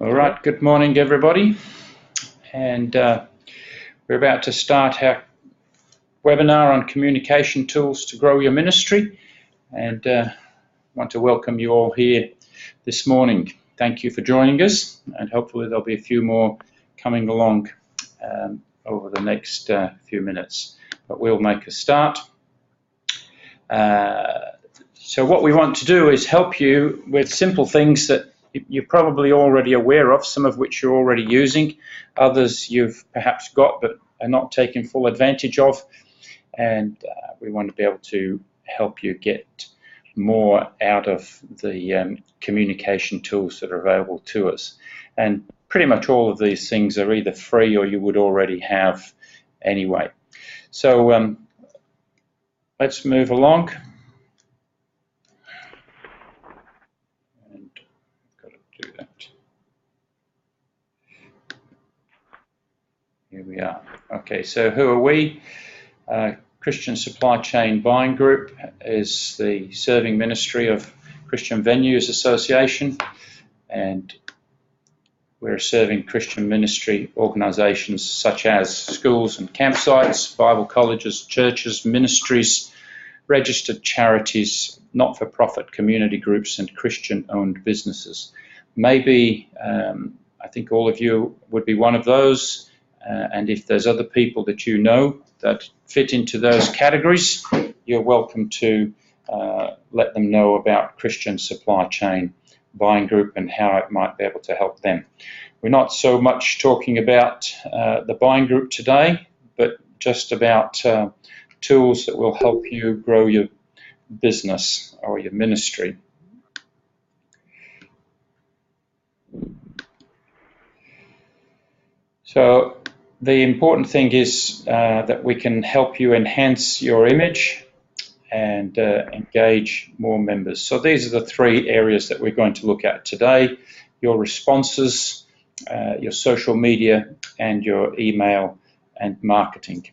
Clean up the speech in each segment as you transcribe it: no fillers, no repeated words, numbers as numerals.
All right, good morning, everybody. And we're about to start our webinar on communication tools to grow your ministry. And want to welcome you all here this morning. Thank you for joining us, and hopefully there'll be a few more coming along over the next few minutes. But we'll make a start. So what we want to do is help you with simple things that you're probably already aware of, some of which you're already using, others you've perhaps got but are not taking full advantage of, and we want to be able to help you get more out of the communication tools that are available to us. And pretty much all of these things are either free or you would already have anyway. So let's move along. Do that. Here we are. Okay, so who are we? Christian Supply Chain Buying Group is the serving ministry of Christian Venues Association, and we're serving Christian ministry organisations such as schools and campsites, Bible colleges, churches, ministries, registered charities, not-for-profit community groups, and Christian-owned businesses. Maybe, I think all of you would be one of those, and if there's other people that you know that fit into those categories, you're welcome to let them know about Christian Supply Chain Buying Group and how it might be able to help them. We're not so much talking about the buying group today, but just about tools that will help you grow your business or your ministry. So the important thing is that we can help you enhance your image and engage more members. So these are the three areas that we're going to look at today: your responses, your social media, and your email and marketing.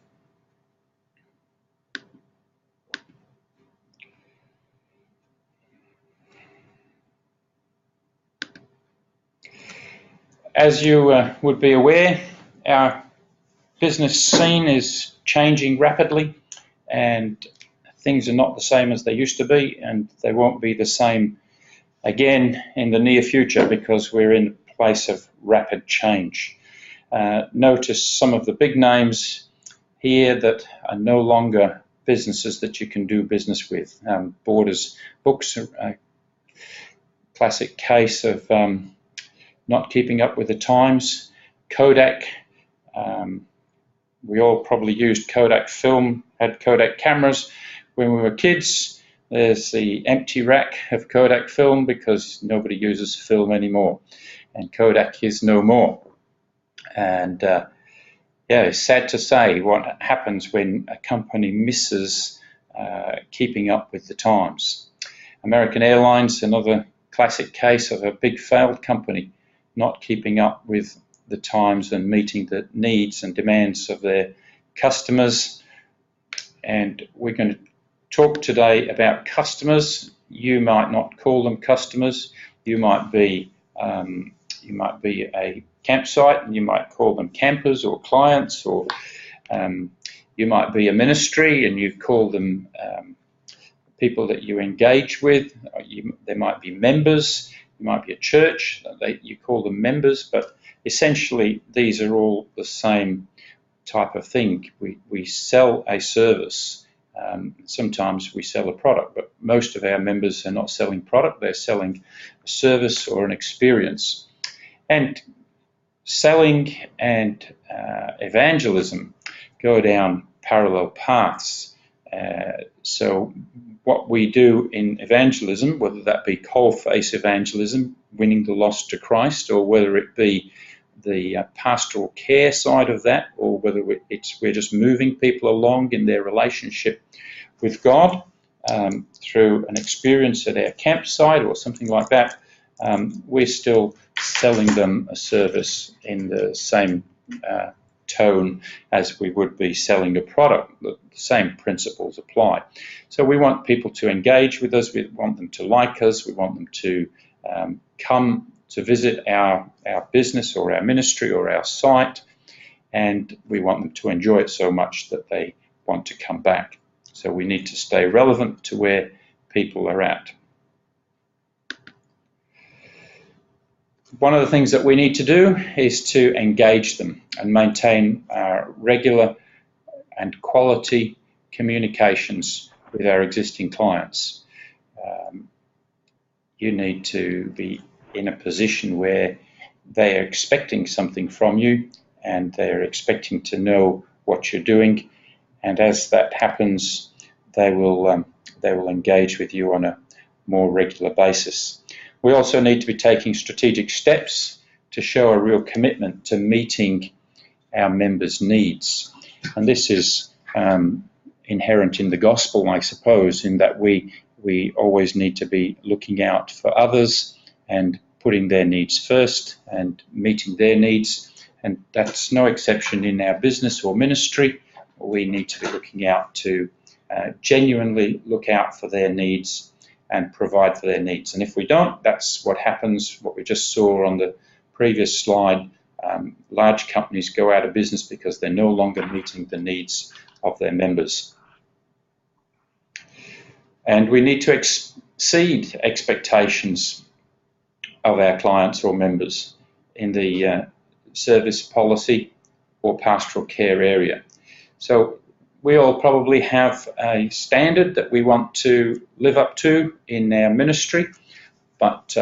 As you would be aware, our business scene is changing rapidly, and things are not the same as they used to be, and they won't be the same again in the near future because we're in a place of rapid change. Notice some of the big names here that are no longer businesses that you can do business with. Borders Books, a classic case of not keeping up with the times. Kodak, we all probably used Kodak film, had Kodak cameras when we were kids. There's the empty rack of Kodak film because nobody uses film anymore, and Kodak is no more. And yeah, it's sad to say what happens when a company misses keeping up with the times. American Airlines, another classic case of a big failed company not keeping up with the times and meeting the needs and demands of their customers. And we're going to talk today about customers. You might not call them customers. You might be a campsite and you might call them campers or clients, or you might be a ministry and you call them people that you engage with. There might be members. You might be a church, you call them members, but essentially these are all the same type of thing. We sell a service. Sometimes we sell a product, but most of our members are not selling product, they're selling a service or an experience. And selling and evangelism go down parallel paths. So what we do in evangelism, whether that be coal-face evangelism, winning the lost to Christ, or whether it be the pastoral care side of that, or whether we're just moving people along in their relationship with God through an experience at our campsite or something like that, we're still selling them a service in the same tone as we would be selling a product. The same principles apply. So we want people to engage with us, we want them to like us, we want them to come to visit our business or our ministry or our site, and we want them to enjoy it so much that they want to come back. So we need to stay relevant to where people are at. One of the things that we need to do is to engage them and maintain regular and quality communications with our existing clients. You need to be in a position where they are expecting something from you and they're expecting to know what you're doing, and as that happens, they will engage with you on a more regular basis. We also need to be taking strategic steps to show a real commitment to meeting our members' needs, and this is inherent in the gospel, I suppose, in that we always need to be looking out for others and putting their needs first and meeting their needs, and that's no exception in our business or ministry. We need to be looking out to genuinely look out for their needs and provide for their needs. And if we don't, that's what happens, what we just saw on the previous slide. Large companies go out of business because they're no longer meeting the needs of their members. And we need to exceed expectations of our clients or members in the service policy or pastoral care area. So we all probably have a standard that we want to live up to in our ministry, but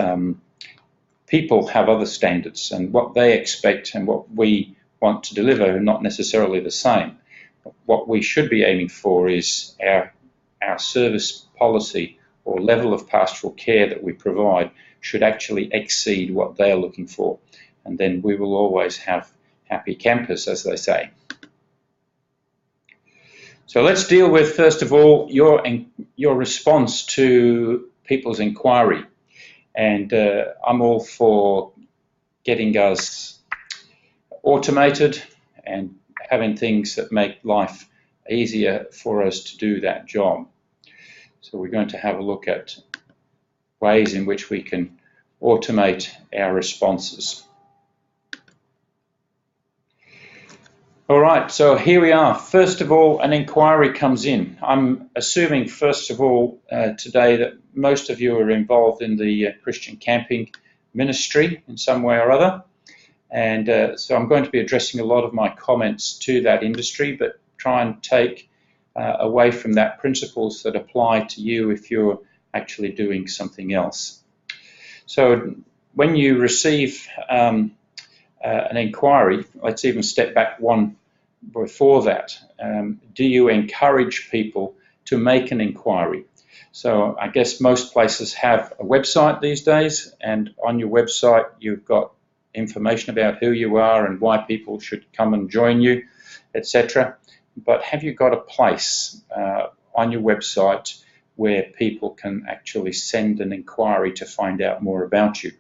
people have other standards, and what they expect and what we want to deliver are not necessarily the same. What we should be aiming for is our service policy or level of pastoral care that we provide should actually exceed what they're looking for, and then we will always have happy campers, as they say. So let's deal with, first of all, your response to people's inquiry. And I'm all for getting us automated and having things that make life easier for us to do that job. So we're going to have a look at ways in which we can automate our responses. All right, so here we are. First of all, an inquiry comes in. I'm assuming, first of all, today that most of you are involved in the Christian camping ministry in some way or other. And so I'm going to be addressing a lot of my comments to that industry, but try and take away from that principles that apply to you if you're actually doing something else. So when you receive an inquiry, let's even step back one before that. Do you encourage people to make an inquiry? So I guess most places have a website these days, and on your website you've got information about who you are and why people should come and join you, etc. But have you got a place on your website where people can actually send an inquiry to find out more about you?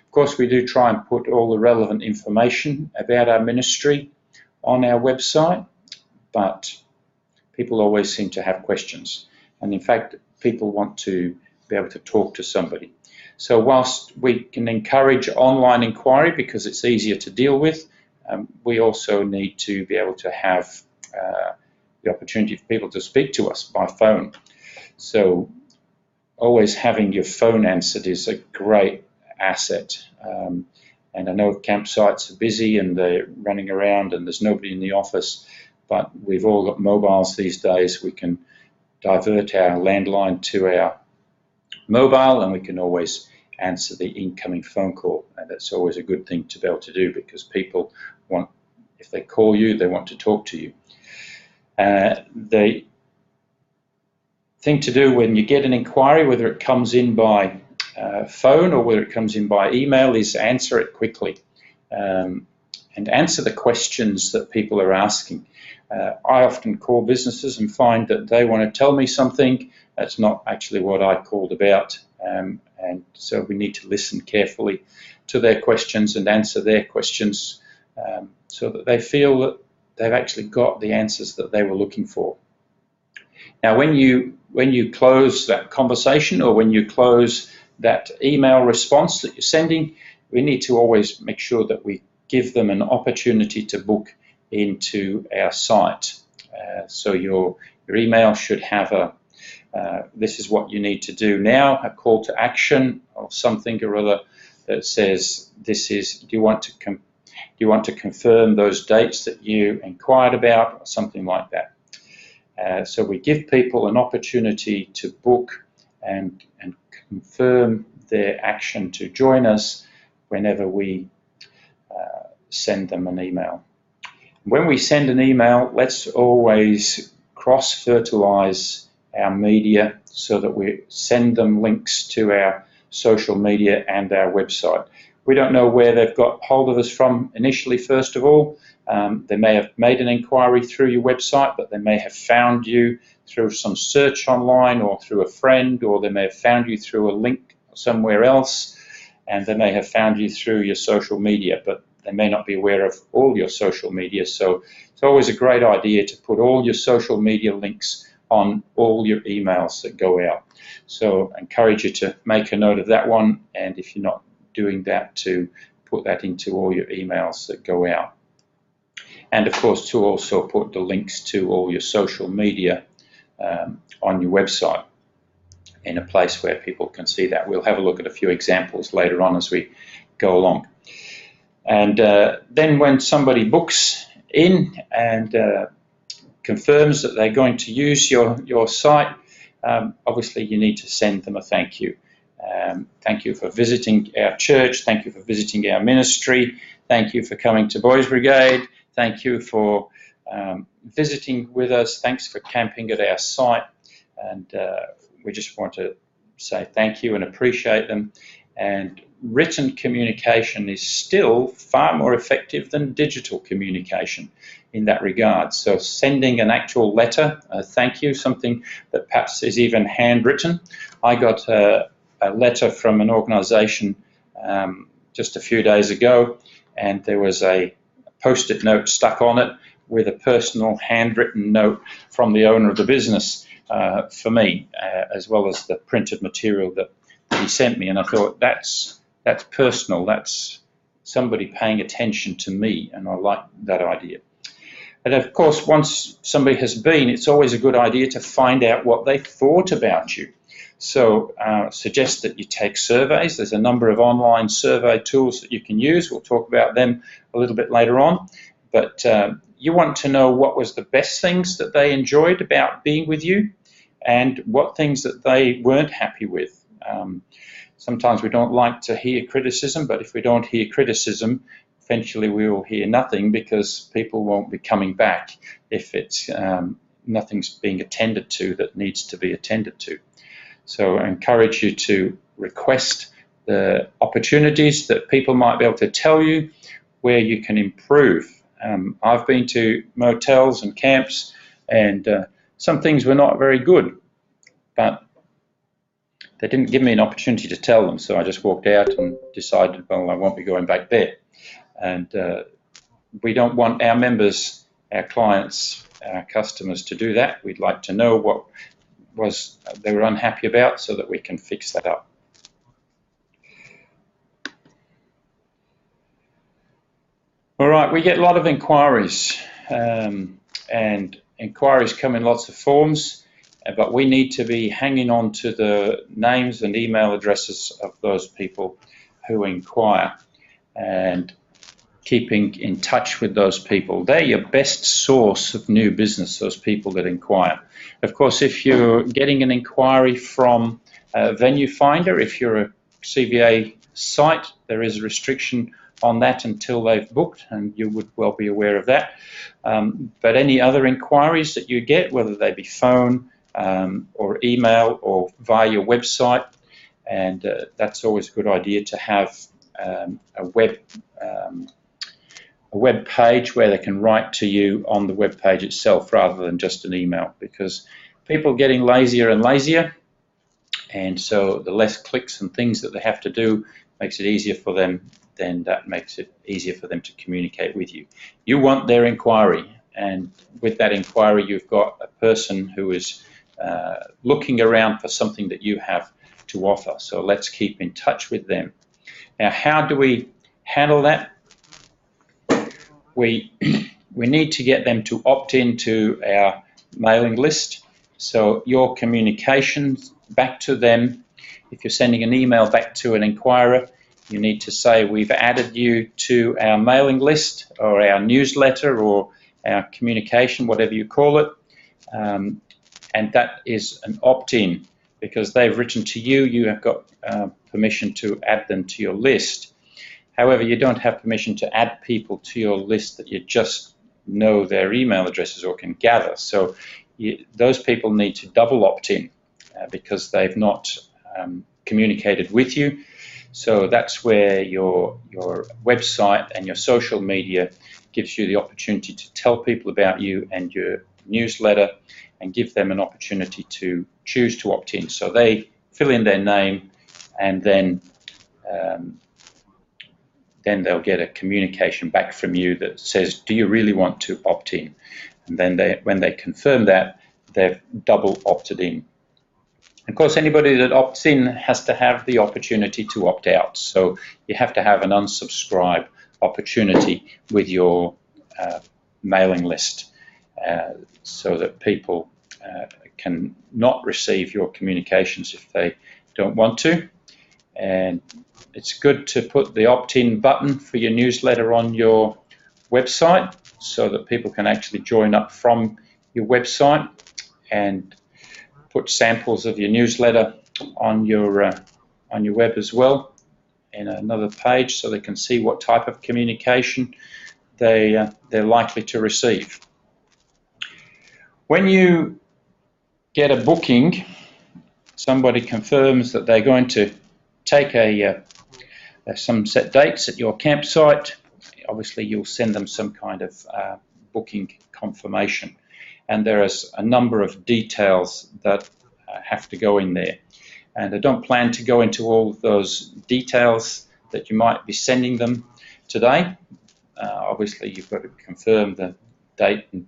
Of course, we do try and put all the relevant information about our ministry on our website, but people always seem to have questions. And in fact, people want to be able to talk to somebody. So whilst we can encourage online inquiry because it's easier to deal with, we also need to be able to have the opportunity for people to speak to us by phone. So always having your phone answered is a great asset. And I know campsites are busy and they're running around and there's nobody in the office, but we've all got mobiles these days. We can divert our landline to our mobile and we can always answer the incoming phone call. And that's always a good thing to be able to do because people want, if they call you, they want to talk to you. The thing to do when you get an inquiry, whether it comes in by phone or whether it comes in by email, is answer it quickly and answer the questions that people are asking. I often call businesses and find that they want to tell me something that's not actually what I called about, and so we need to listen carefully to their questions and answer their questions so that they feel that they've actually got the answers that they were looking for. Now, when you close that conversation or when you close that email response that you're sending, we need to always make sure that we give them an opportunity to book into our site. So your email should have a this is what you need to do now, a call to action or something or other that says this is, do you want to confirm those dates that you inquired about, or something like that. So we give people an opportunity to book and confirm their action to join us whenever we send them an email. When we send an email, let's always cross-fertilize our media so that we send them links to our social media and our website. We don't know where they've got hold of us from initially, first of all. They may have made an inquiry through your website, but they may have found you through some search online or through a friend, or they may have found you through a link somewhere else, and they may have found you through your social media, but they may not be aware of all your social media. So it's always a great idea to put all your social media links on all your emails that go out. So I encourage you to make a note of that one, and if you're not doing that, to put that into all your emails that go out. And of course to also put the links to all your social media on your website in a place where people can see that. We'll have a look at a few examples later on as we go along. And then when somebody books in and confirms that they're going to use your site, obviously you need to send them a thank you. Thank you for visiting our church. Thank you for visiting our ministry. Thank you for coming to Boys Brigade. Thank you for visiting with us. Thanks for camping at our site. And we just want to say thank you and appreciate them. And written communication is still far more effective than digital communication in that regard. So sending an actual letter, a thank you, something that perhaps is even handwritten. I got a letter from an organisation just a few days ago, and there was a post-it note stuck on it with a personal handwritten note from the owner of the business for me, as well as the printed material that he sent me. And I thought, that's personal, that's somebody paying attention to me, and I like that idea. And of course, once somebody has been, it's always a good idea to find out what they thought about you. So suggest that you take surveys. There's a number of online survey tools that you can use. We'll talk about them a little bit later on. But you want to know what was the best things that they enjoyed about being with you and what things that they weren't happy with. Sometimes we don't like to hear criticism, but if we don't hear criticism, eventually we will hear nothing, because people won't be coming back if it's nothing's being attended to that needs to be attended to. So I encourage you to request the opportunities that people might be able to tell you where you can improve. I've been to motels and camps, and some things were not very good, but they didn't give me an opportunity to tell them, so I just walked out and decided, well, I won't be going back there. And we don't want our members, our clients, our customers to do that. We'd like to know what they were unhappy about so that we can fix that up. All right, we get a lot of inquiries, and inquiries come in lots of forms, but we need to be hanging on to the names and email addresses of those people who inquire and keeping in touch with those people. They're your best source of new business, those people that inquire. Of course, if you're getting an inquiry from a venue finder, if you're a CVA site, there is a restriction on that until they've booked, and you would well be aware of that. But any other inquiries that you get, whether they be phone or email or via your website, and that's always a good idea to have a web page where they can write to you on the web page itself rather than just an email, because people are getting lazier and lazier, and so the less clicks and things that they have to do makes it easier for them, then that makes it easier for them to communicate with you. You want their inquiry, and with that inquiry you've got a person who is looking around for something that you have to offer, so let's keep in touch with them. Now, how do we handle that? We need to get them to opt into our mailing list. So your communications back to them, if you're sending an email back to an inquirer, you need to say we've added you to our mailing list or our newsletter or our communication, whatever you call it. And that is an opt-in because they've written to you, you have got permission to add them to your list. However, you don't have permission to add people to your list that you just know their email addresses or can gather. So those people need to double opt-in because they've not communicated with you. So that's where your website and your social media gives you the opportunity to tell people about you and your newsletter and give them an opportunity to choose to opt in. So they fill in their name and then they'll get a communication back from you that says, do you really want to opt in? And then when they confirm that, they've double opted in. Of course, anybody that opts in has to have the opportunity to opt out. So you have to have an unsubscribe opportunity with your mailing list so that people can not receive your communications if they don't want to. And it's good to put the opt-in button for your newsletter on your website so that people can actually join up from your website and put samples of your newsletter on your web as well in another page so they can see what type of communication they're likely to receive. When you get a booking, somebody confirms that they're going to take some set dates at your campsite. Obviously, you'll send them some kind of booking confirmation. And there is a number of details that have to go in there. And I don't plan to go into all of those details that you might be sending them today. Obviously, you've got to confirm the date and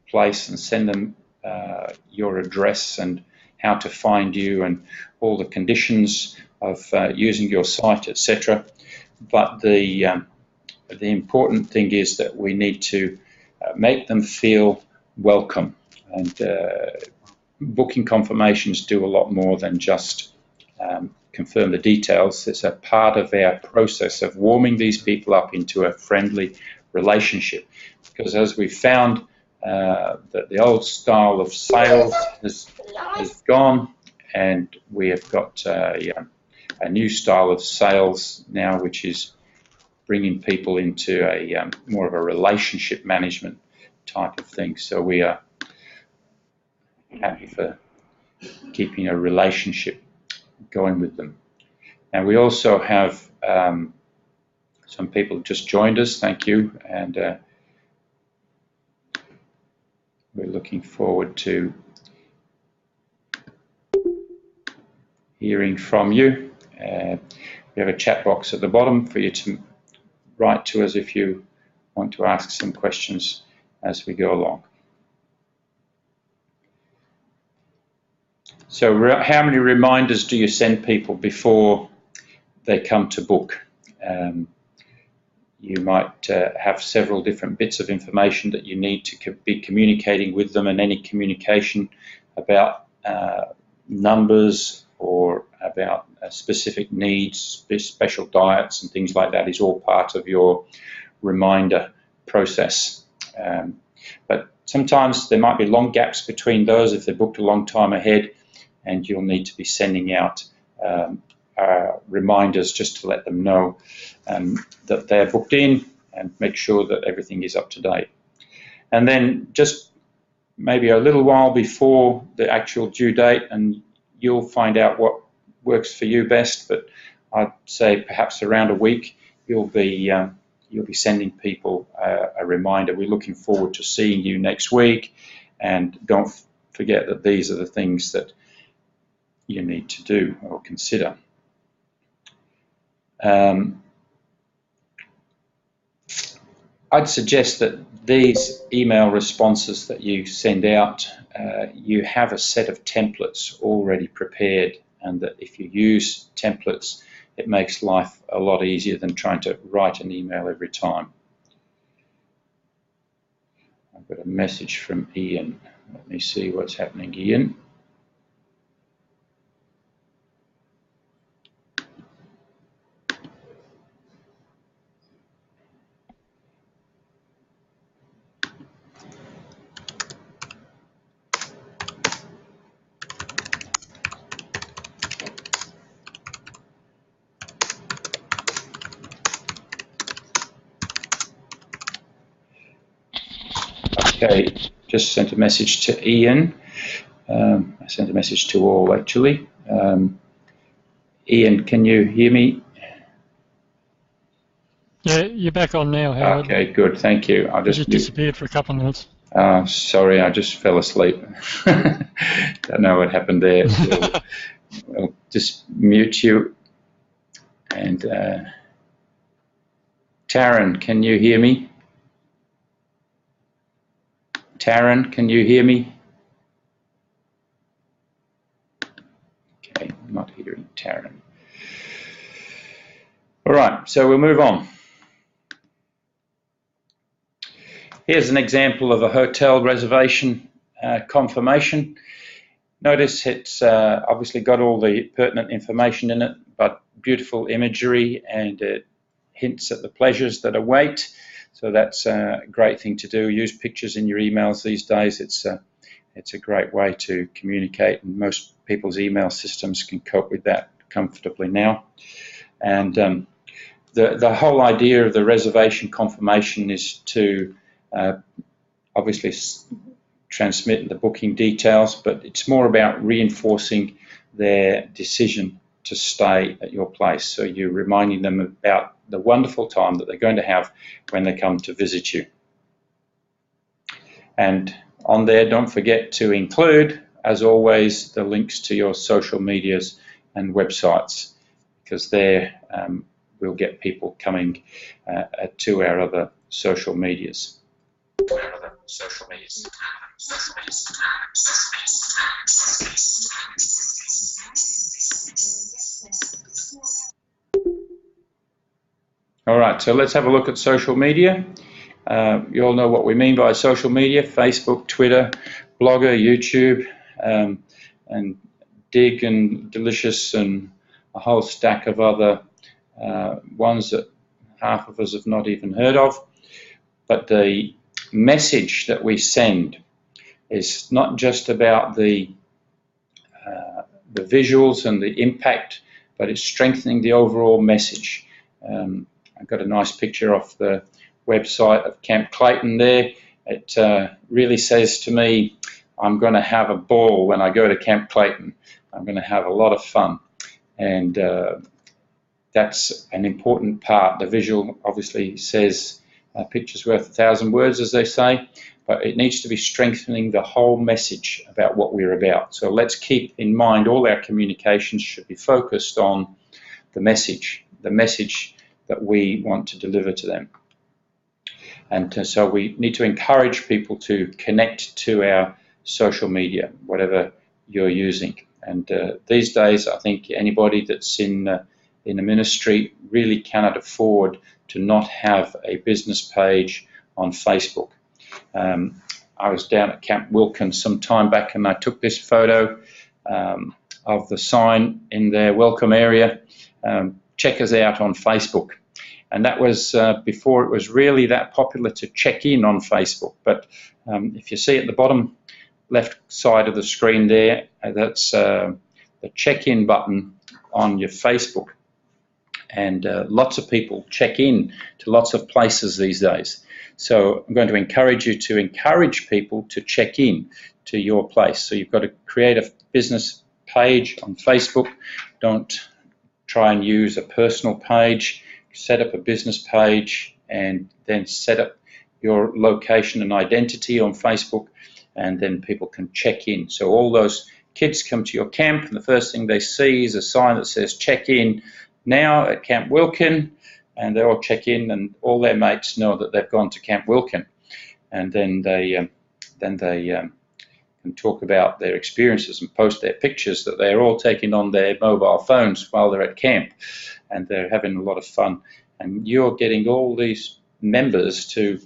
place and send them your address and how to find you and all the conditions of using your site, etc. But the important thing is that we need to make them feel welcome, and booking confirmations do a lot more than just confirm the details. It's a part of our process of warming these people up into a friendly relationship, because as we found that the old style of sales has gone, and we have got a new style of sales now, which is bringing people into a more of a relationship management type of thing. So we are happy for keeping a relationship going with them. And we also have some people just joined us, thank you, and we're looking forward to hearing from you. We have a chat box at the bottom for you to write to us if you want to ask some questions as we go along. So how many reminders do you send people before they come to book? You might have several different bits of information that you need to be communicating with them, and any communication about numbers or about specific needs, special diets and things like that is all part of your reminder process. But sometimes there might be long gaps between those if they're booked a long time ahead, and you'll need to be sending out reminders just to let them know that they're booked in and make sure that everything is up to date. And then just maybe a little while before the actual due date, and you'll find out what works for you best, but I'd say perhaps around a week you'll be sending people a reminder. We're looking forward to seeing you next week, and don't forget that these are the things that you need to do or consider. I'd suggest that these email responses that you send out, you have a set of templates already prepared, and that if you use templates, it makes life a lot easier than trying to write an email every time. I've got a message from Ian. Let me see what's happening, Ian. Okay, just sent a message to Ian. I sent a message to all, actually. Ian, can you hear me? Yeah, you're back on now, Howard. Okay, good, thank you. I just disappeared for a couple of minutes. Sorry, I just fell asleep. Don't know what happened there. We'll just mute you. And Taryn, can you hear me? Taryn, can you hear me? Okay, I'm not hearing Taryn. All right, so we'll move on. Here's an example of a hotel reservation confirmation. Notice it's obviously got all the pertinent information in it, but beautiful imagery, and it hints at the pleasures that await. So that's a great thing to do. Use pictures in your emails these days. It's a great way to communicate, and most people's email systems can cope with that comfortably now. And the whole idea of the reservation confirmation is to obviously transmit the booking details, but it's more about reinforcing their decision to stay at your place. So you're reminding them about the wonderful time that they're going to have when they come to visit you. And on there, don't forget to include, as always, the links to your social medias and websites, because there we'll get people coming to our other social medias. All right, so let's have a look at social media. You all know what we mean by social media: Facebook, Twitter, Blogger, YouTube, and Dig and Delicious, and a whole stack of other ones that half of us have not even heard of. But the message that we send is not just about the visuals and the impact, but it's strengthening the overall message. I've got a nice picture off the website of Camp Clayton there. It really says to me, I'm going to have a ball when I go to Camp Clayton. I'm going to have a lot of fun. And that's an important part. The visual obviously says a picture's worth 1,000 words, as they say, but it needs to be strengthening the whole message about what we're about. So let's keep in mind all our communications should be focused on the message that we want to deliver to them. And so we need to encourage people to connect to our social media, whatever you're using. And these days, I think anybody that's in a ministry really cannot afford to not have a business page on Facebook. I was down at Camp Wilkin some time back, and I took this photo of the sign in their welcome area. Check us out on Facebook. And that was before it was really that popular to check in on Facebook. But if you see at the bottom left side of the screen there, that's the check-in button on your Facebook. And lots of people check in to lots of places these days. So I'm going to encourage you to encourage people to check in to your place. So you've got to create a business page on Facebook. Don't try and use a personal page. Set up a business page and then set up your location and identity on Facebook, and then people can check in. So all those kids come to your camp, and the first thing they see is a sign that says check in now at Camp Wilkin, and they all check in, and all their mates know that they've gone to Camp Wilkin, and then they and talk about their experiences and post their pictures that they're all taking on their mobile phones while they're at camp, and they're having a lot of fun. And you're getting all these members to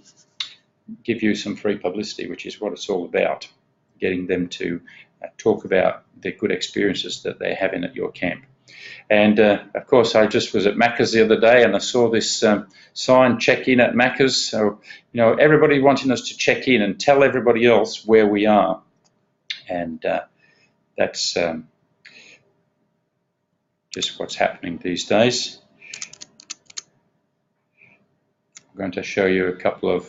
give you some free publicity, which is what it's all about, getting them to talk about the good experiences that they're having at your camp. And of course, I just was at Macca's the other day, and I saw this sign, check in at Macca's. So, you know, everybody wanting us to check in and tell everybody else where we are. And that's just what's happening these days. I'm going to show you a couple of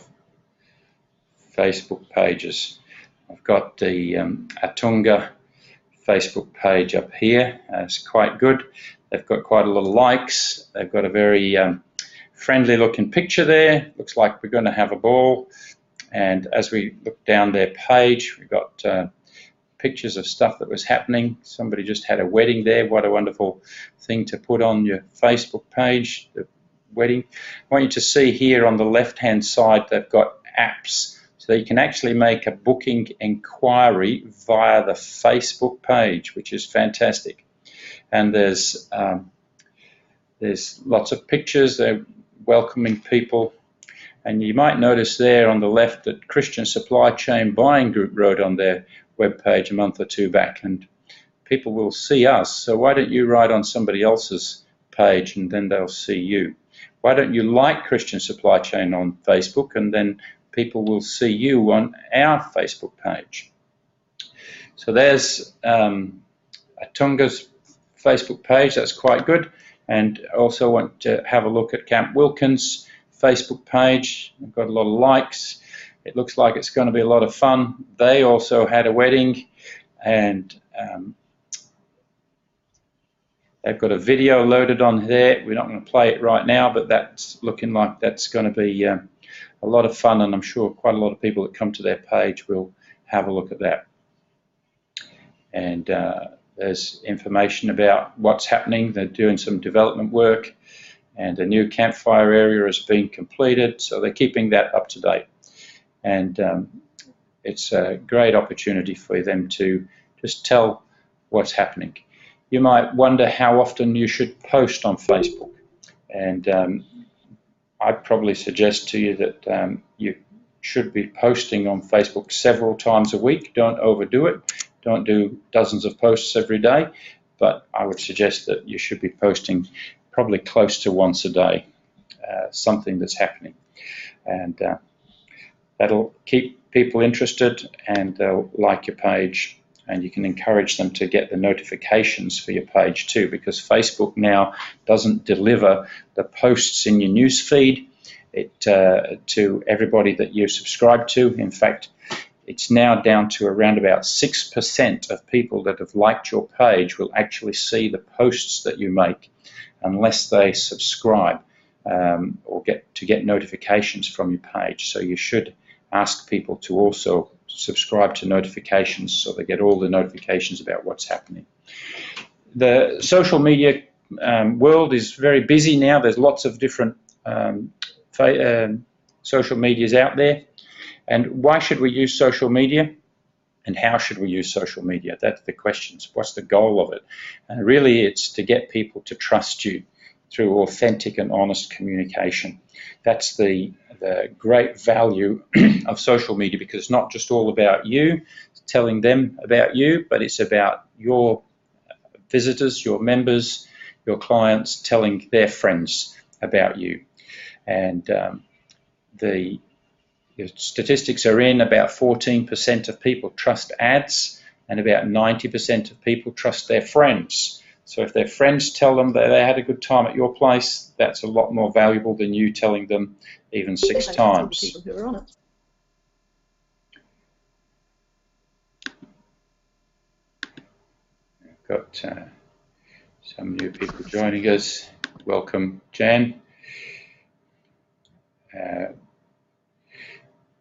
Facebook pages. I've got the Atunga Facebook page up here. It's quite good. They've got quite a lot of likes. They've got a very friendly looking picture there. Looks like we're going to have a ball. And as we look down their page, we've got pictures of stuff that was happening. Somebody just had a wedding there. What a wonderful thing to put on your Facebook page, the wedding. I want you to see here on the left-hand side, they've got apps. So you can actually make a booking inquiry via the Facebook page, which is fantastic. And there's lots of pictures. They're welcoming people. And you might notice there on the left that Christian Supply Chain Buying Group wrote on their webpage a month or two back, and people will see us. So why don't you write on somebody else's page, and then they'll see you? Why don't you like Christian Supply Chain on Facebook, and then people will see you on our Facebook page? So there's Atunga's Facebook page. That's quite good. And also want to have a look at Camp Wilkins' Facebook page. They've got a lot of likes. It looks like it's going to be a lot of fun. They also had a wedding, and they've got a video loaded on there. We're not going to play it right now, but that's looking like that's going to be a lot of fun, and I'm sure quite a lot of people that come to their page will have a look at that. And there's information about what's happening. They're doing some development work, and a new campfire area has been completed, so they're keeping that up to date. And it's a great opportunity for them to just tell what's happening. You might wonder how often you should post on Facebook, and I'd probably suggest to you that you should be posting on Facebook several times a week. Don't overdo it. Don't do dozens of posts every day, but I would suggest that you should be posting probably close to once a day, something that's happening. And that'll keep people interested, and they'll like your page, and you can encourage them to get the notifications for your page too, because Facebook now doesn't deliver the posts in your news feed to everybody that you subscribe to. In fact, it's now down to around about 6% of people that have liked your page will actually see the posts that you make unless they subscribe or get notifications from your page. So you should ask people to also subscribe to notifications so they get all the notifications about what's happening. The social media world is very busy now. There's lots of different social medias out there. And why should we use social media? And how should we use social media? That's the questions. What's the goal of it? And really, it's to get people to trust you through authentic and honest communication. That's the great value of social media, because it's not just all about you, telling them about you, but it's about your visitors, your members, your clients telling their friends about you. And the statistics are in, about 14% of people trust ads, and about 90% of people trust their friends. So if their friends tell them that they had a good time at your place, that's a lot more valuable than you telling them even 6 times. People who are on it. I've got some new people joining us. Welcome, Jan.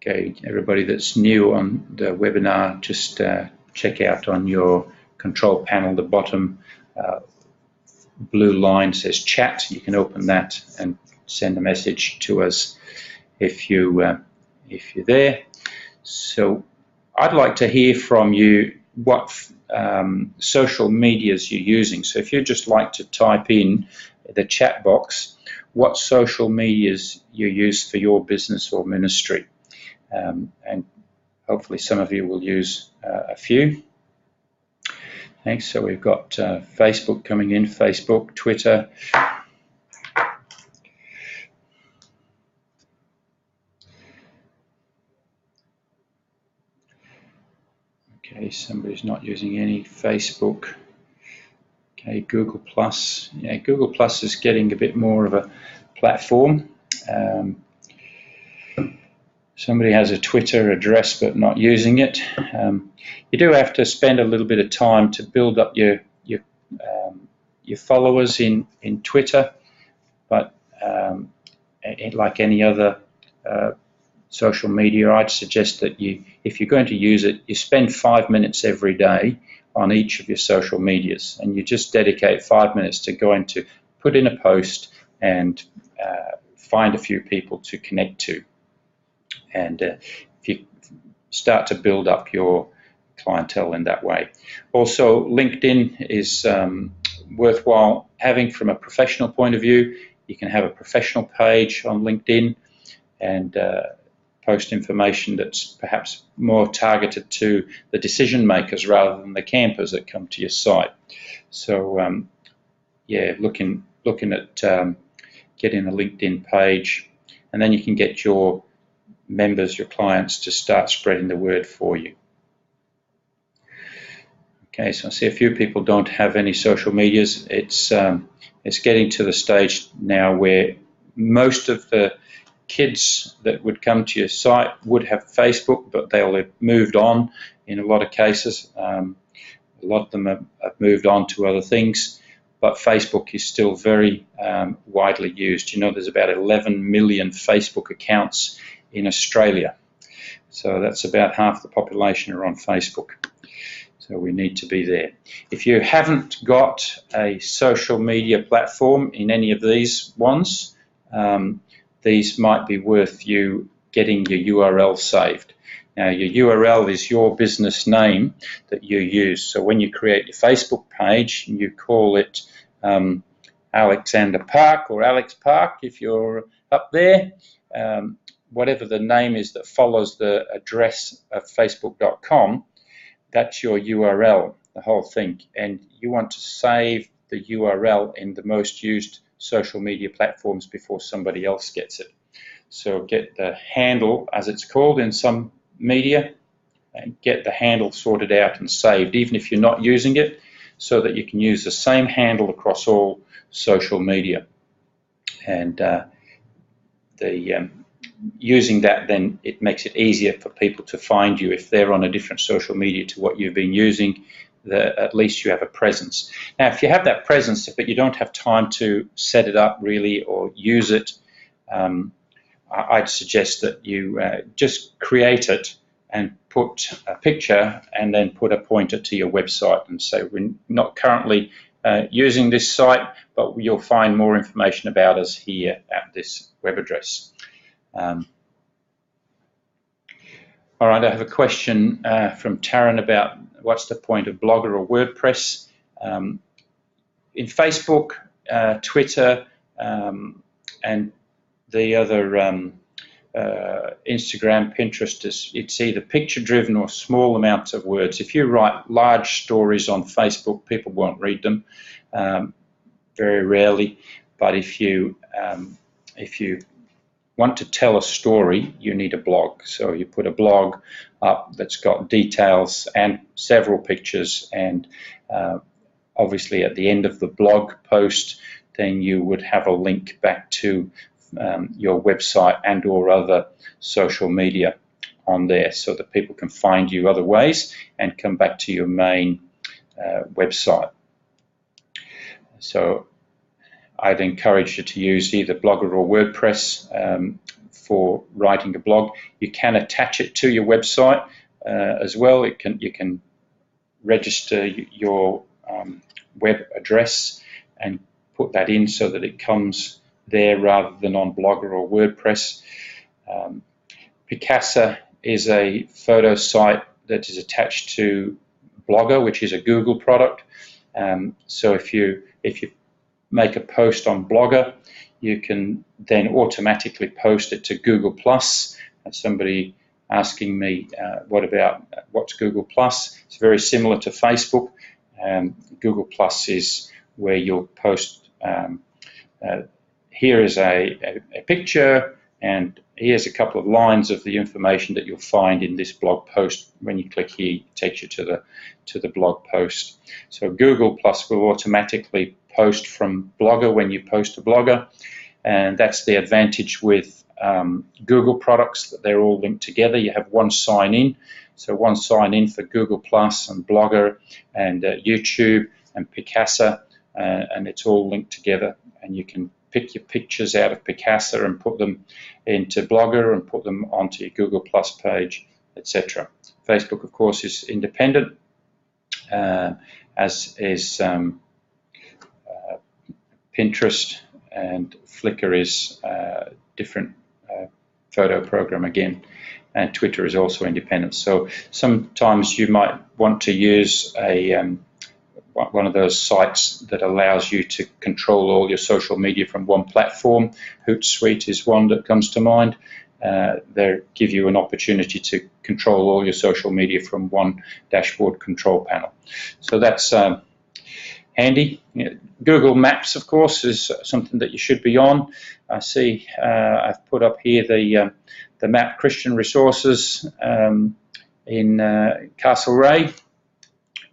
Okay, everybody that's new on the webinar, just check out on your control panel, the bottom blue line says chat. You can open that and send a message to us if you're there. So I'd like to hear from you what social medias you're using. So if you'd just like to type in the chat box what social medias you use for your business or ministry. And hopefully some of you will use a few. Thanks. So we've got Facebook coming in, Facebook, Twitter. Okay, somebody's not using any Facebook. Okay, Google Plus. Yeah, Google Plus is getting a bit more of a platform. Somebody has a Twitter address but not using it. You do have to spend a little bit of time to build up your followers in Twitter, but like any other social media, I'd suggest that if you're going to use it, you spend 5 minutes every day on each of your social medias, and you just dedicate 5 minutes to going to put in a post and find a few people to connect to. And if you start to build up your clientele in that way. Also, LinkedIn is worthwhile having from a professional point of view. You can have a professional page on LinkedIn and post information that's perhaps more targeted to the decision makers rather than the campers that come to your site. So yeah, looking at getting a LinkedIn page, and then you can get your members, your clients, to start spreading the word for you. Okay, so I see a few people don't have any social medias. It's getting to the stage now where most of the kids that would come to your site would have Facebook, but they'll have moved on in a lot of cases. A lot of them have moved on to other things, but Facebook is still very widely used. You know, there's about 11 million Facebook accounts in Australia. So that's about half the population are on Facebook. So we need to be there. If you haven't got a social media platform in any of these ones, these might be worth you getting your URL saved. Now, your URL is your business name that you use. So when you create your Facebook page, you call it Alexander Park or Alex Park if you're up there. Whatever the name is that follows the address of facebook.com, that's your URL, the whole thing. And you want to save the URL in the most used social media platforms before somebody else gets it. So get the handle, as it's called in some media, and get the handle sorted out and saved, even if you're not using it, so that you can use the same handle across all social media. And using that, then it makes it easier for people to find you if they're on a different social media to what you've been using. At least you have a presence. Now, if you have that presence, but you don't have time to set it up really or use it, I'd suggest that you just create it and put a picture and then put a pointer to your website and say, we're not currently using this site, but you'll find more information about us here at this web address. All right, I have a question from Taryn about what's the point of Blogger or WordPress. In Facebook, Twitter, and the other Instagram, Pinterest, it's either picture-driven or small amounts of words. If you write large stories on Facebook, people won't read them very rarely. But if you want to tell a story, you need a blog. So you put a blog up that's got details and several pictures, and obviously at the end of the blog post, then you would have a link back to your website and or other social media on there, so that people can find you other ways and come back to your main website. So I'd encourage you to use either Blogger or WordPress for writing a blog. You can attach it to your website as well. You can register your web address and put that in so that it comes there rather than on Blogger or WordPress. Picasa is a photo site that is attached to Blogger, which is a Google product. So if you make a post on Blogger, you can then automatically post it to Google+. That's somebody asking me, what's Google+? It's very similar to Facebook. Google+ is where you'll post, here is a picture, and here's a couple of lines of the information that you'll find in this blog post. When you click here, it takes you to the blog post. So Google+ will automatically post from Blogger when you post to Blogger, and that's the advantage with Google products, that they're all linked together. You have one sign-in, so one sign-in for Google+ and Blogger and YouTube and Picasa, and it's all linked together, and you can pick your pictures out of Picasa and put them into Blogger and put them onto your Google+ page, etc. Facebook, of course, is independent, as is Pinterest, and Flickr is different photo program again, and Twitter is also independent. So sometimes you might want to use one of those sites that allows you to control all your social media from one platform. Hootsuite is one that comes to mind. They give you an opportunity to control all your social media from one dashboard control panel. So that's handy. Google Maps, of course, is something that you should be on. I see I've put up here the map Christian Resources in Castlereagh.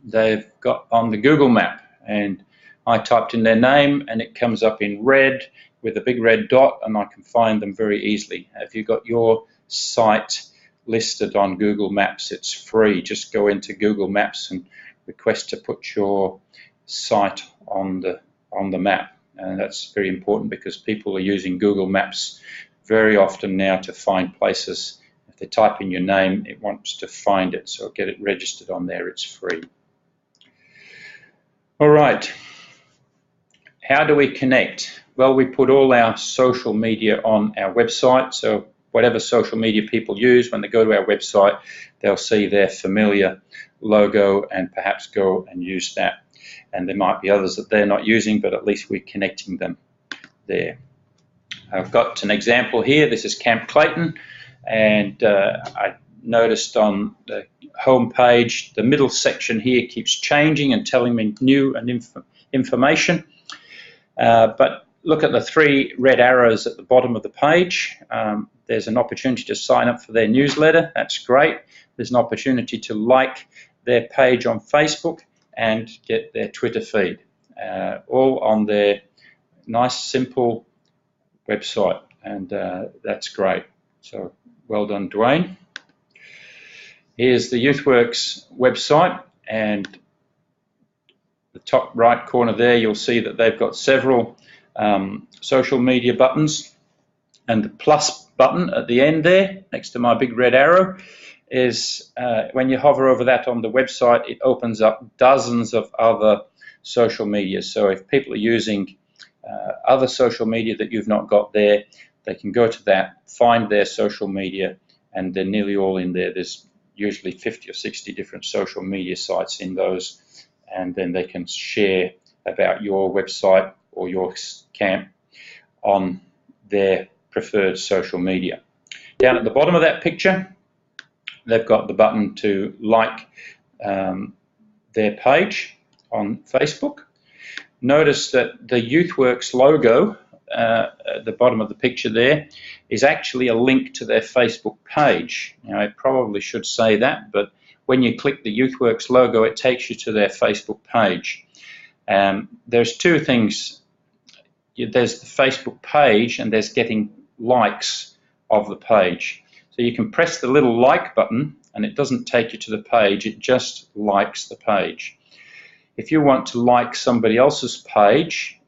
They've got on the Google map, and I typed in their name and it comes up in red with a big red dot, and I can find them very easily. If you've got your site listed on Google Maps, it's free. Just go into Google Maps and request to put your site on the map, and that's very important because people are using Google Maps very often now to find places. If they type in your name, it wants to find it, so get it registered on there. It's free. All right, how do we connect? Well, we put all our social media on our website, so whatever social media people use, when they go to our website, they'll see their familiar logo and perhaps go and use that. And there might be others that they're not using, but at least we're connecting them there. I've got an example here. This is Camp Clayton, and I noticed on the home page, the middle section here keeps changing and telling me new and information. But look at the three red arrows at the bottom of the page. There's an opportunity to sign up for their newsletter. That's great. There's an opportunity to like their page on Facebook and get their Twitter feed, all on their nice, simple website, and that's great. So well done, Dwayne. Here's the YouthWorks website, and the top right corner there, you'll see that they've got several social media buttons, and the plus button at the end there, next to my big red arrow, is when you hover over that on the website, it opens up dozens of other social media. So if people are using other social media that you've not got there, they can go to that, find their social media, and they're nearly all in there. There's usually 50 or 60 different social media sites in those, and then they can share about your website or your camp on their preferred social media. Down at the bottom of that picture, they've got the button to like their page on Facebook. Notice that the YouthWorks logo at the bottom of the picture there is actually a link to their Facebook page. Now, I probably should say that, but when you click the YouthWorks logo, it takes you to their Facebook page. There's two things. There's the Facebook page, and there's getting likes of the page. So you can press the little like button, and it doesn't take you to the page, it just likes the page. If you want to like somebody else's page,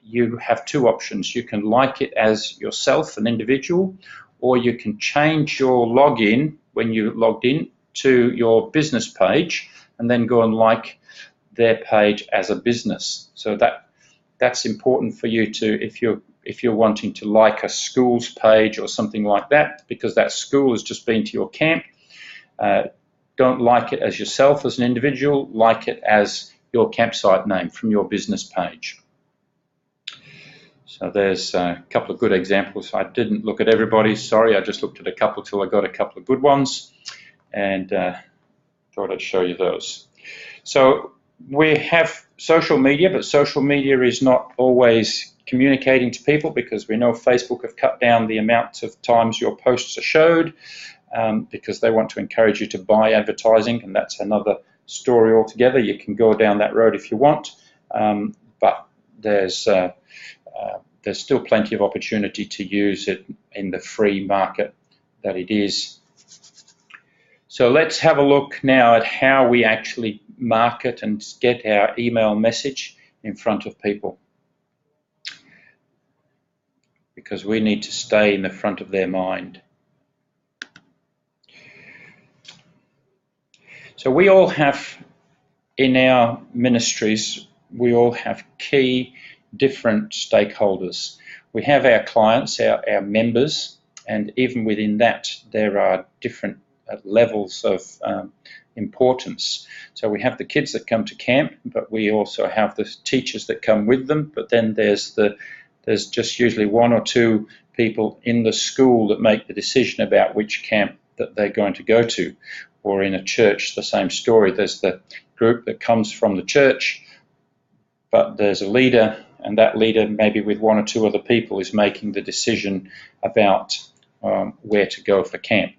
you have two options. You can like it as yourself, an individual, or you can change your login when you logged in to your business page and then go and like their page as a business. So that's important for you to, if you're wanting to like a school's page or something like that, because that school has just been to your camp, don't like it as yourself as an individual, like it as your campsite name from your business page. So there's a couple of good examples. I didn't look at everybody, sorry, I just looked at a couple till I got a couple of good ones, and thought I'd show you those. So we have social media, but social media is not always communicating to people, because we know Facebook have cut down the amount of times your posts are showed, because they want to encourage you to buy advertising, and that's another story altogether. You can go down that road if you want, but there's still plenty of opportunity to use it in the free market that it is. So let's have a look now at how we actually market and get our email message in front of people, because we need to stay in the front of their mind. So we all have, in our ministries, we all have key different stakeholders. We have our clients, our members, and even within that there are different levels of importance. So we have the kids that come to camp, but we also have the teachers that come with them, but then there's just usually one or two people in the school that make the decision about which camp that they're going to go to. Or in a church, the same story. There's the group that comes from the church, but there's a leader, and that leader, maybe with one or two other people, is making the decision about where to go for camp.